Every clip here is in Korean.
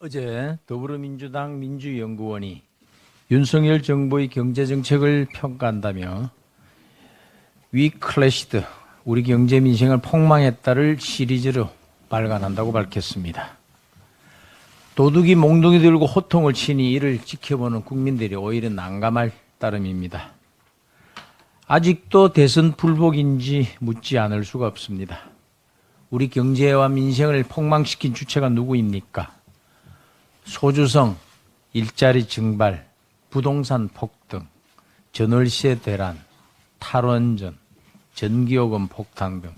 어제 더불어민주당 민주연구원이 윤석열 정부의 경제정책을 평가한다며 We Crashed, 우리 경제 민생을 폭망했다를 시리즈로 발간한다고 밝혔습니다. 도둑이 몽둥이 들고 호통을 치니 이를 지켜보는 국민들이 오히려 난감할 따름입니다. 아직도 대선 불복인지 묻지 않을 수가 없습니다. 우리 경제와 민생을 폭망시킨 주체가 누구입니까? 소주성, 일자리 증발, 부동산 폭등, 전월세 대란, 탈원전, 전기요금 폭탄 등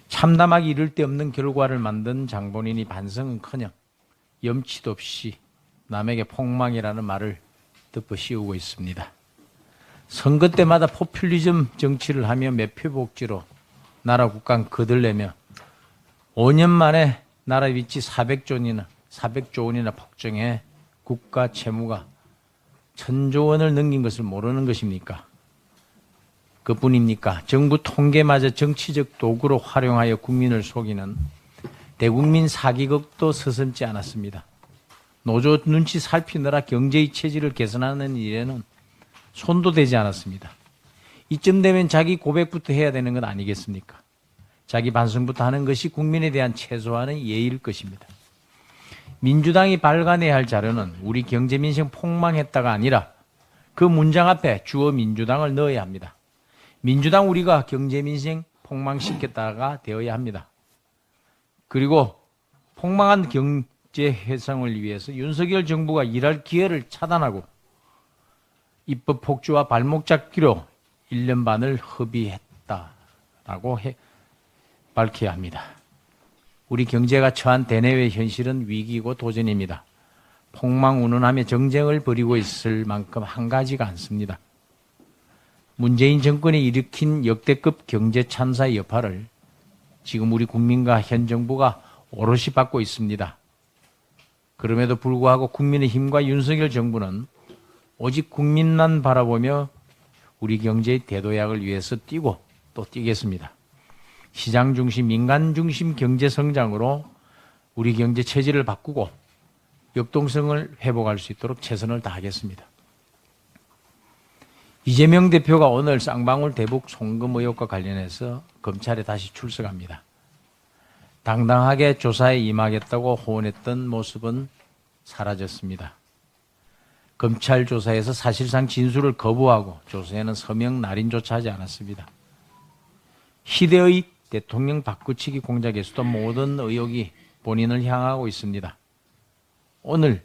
참담하기 이를 데 없는 결과를 만든 장본인이 반성은커녕 염치도 없이 남에게 폭망이라는 말을 덮어씌우고 있습니다. 선거 때마다 포퓰리즘 정치를 하며 매표복지로 나라 국간 거들내며 5년 만에 나라 위치 400조 원이나 폭증해 국가 채무가 1000조 원을 넘긴 것을 모르는 것입니까? 그뿐입니까? 정부 통계마저 정치적 도구로 활용하여 국민을 속이는 대국민 사기극도 서슴지 않았습니다. 노조 눈치 살피느라 경제의 체질을 개선하는 일에는 손도 대지 않았습니다. 이쯤 되면 자기 고백부터 해야 되는 것 아니겠습니까? 자기 반성부터 하는 것이 국민에 대한 최소한의 예의일 것입니다. 민주당이 발간해야 할 자료는 우리 경제 민생 폭망했다가 아니라 그 문장 앞에 주어 민주당을 넣어야 합니다. 민주당 우리가 경제 민생 폭망시켰다가 되어야 합니다. 그리고 폭망한 경제 회상을 위해서 윤석열 정부가 일할 기회를 차단하고 입법 폭주와 발목 잡기로 1년 반을 허비했다라고 밝혀야 합니다. 우리 경제가 처한 대내외 현실은 위기고 도전입니다. 폭망운운하며 정쟁을 벌이고 있을 만큼 한가지가 않습니다. 문재인 정권이 일으킨 역대급 경제 참사의 여파를 지금 우리 국민과 현 정부가 오롯이 받고 있습니다. 그럼에도 불구하고 국민의힘과 윤석열 정부는 오직 국민만 바라보며 우리 경제의 대도약을 위해서 뛰고 또 뛰겠습니다. 시장 중심, 민간 중심 경제 성장으로 우리 경제 체질을 바꾸고 역동성을 회복할 수 있도록 최선을 다하겠습니다. 이재명 대표가 오늘 쌍방울 대북 송금 의혹과 관련해서 검찰에 다시 출석합니다. 당당하게 조사에 임하겠다고 호언했던 모습은 사라졌습니다. 검찰 조사에서 사실상 진술을 거부하고 조사에는 서명 날인조차 하지 않았습니다. 희대의 대통령 바꾸치기 공작에서도 모든 의혹이 본인을 향하고 있습니다. 오늘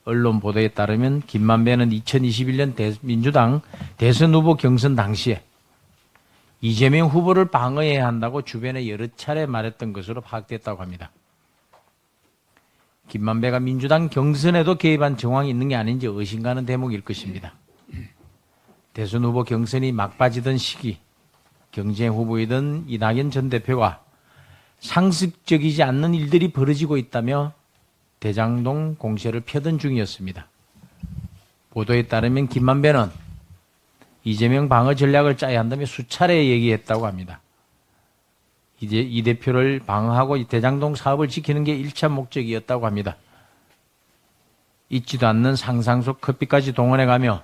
언론 보도에 따르면 김만배는 2021년 민주당 대선 후보 경선 당시에 이재명 후보를 방어해야 한다고 주변에 여러 차례 말했던 것으로 파악됐다고 합니다. 김만배가 민주당 경선에도 개입한 정황이 있는 게 아닌지 의심가는 대목일 것입니다. 대선 후보 경선이 막빠지던 시기 경쟁 후보이던 이낙연 전 대표가 상식적이지 않는 일들이 벌어지고 있다며 대장동 공세를 펴던 중이었습니다. 보도에 따르면 김만배는 이재명 방어 전략을 짜야 한다며 수차례 얘기했다고 합니다. 이제 이 대표를 방어하고 대장동 사업을 지키는 게 1차 목적이었다고 합니다. 있지도 않는 상상 속 커피까지 동원해가며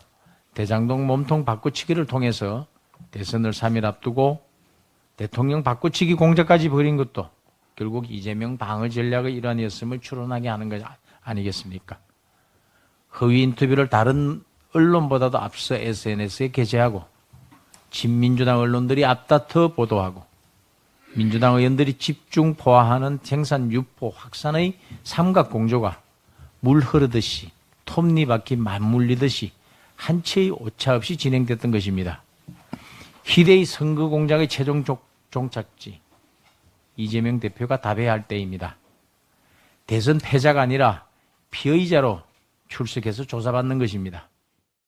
대장동 몸통 바꾸치기를 통해서 대선을 3일 앞두고 대통령 바꾸치기 공작까지 벌인 것도 결국 이재명 방어 전략의 일환이었음을 추론하게 하는 것 아니겠습니까? 허위 인터뷰를 다른 언론보다도 앞서 SNS에 게재하고 친민주당 언론들이 앞다퉈 보도하고 민주당 의원들이 집중 포화하는 생산 유포 확산의 삼각공조가 물 흐르듯이 톱니바퀴 맞물리듯이 한 채의 오차 없이 진행됐던 것입니다. 희대의 선거 공작의 최종 종착지 이재명 대표가 답해야 할 때입니다. 대선 패자가 아니라 피의자로 출석해서 조사받는 것입니다.